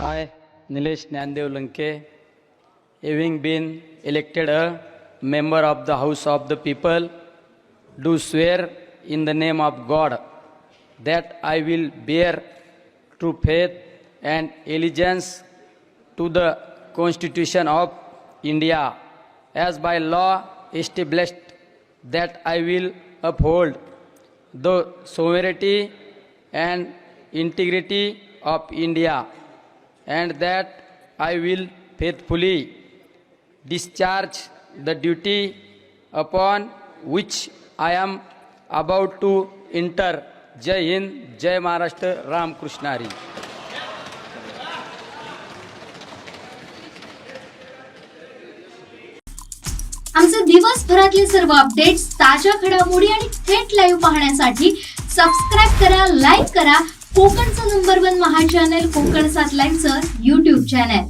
I, Nilesh Nyandev Lanke, having been elected a member of the House of the People, do swear in the name of God that I will bear true faith and allegiance to the Constitution of India as by law established, that I will uphold the sovereignty and integrity of India, and that I will faithfully discharge the duty upon which I am about to enter. जय हिंद, जय महाराष्ट्र, राम कृष्ण हरी. आमचे दिवसभरातले सर्व updates, ताज्या घडामोडी आणि थेट live पाहण्यासाठी subscribe करा, like करा कोकणचं number 1 महा channel Konkan 7 लाईव्हचं YouTube channel.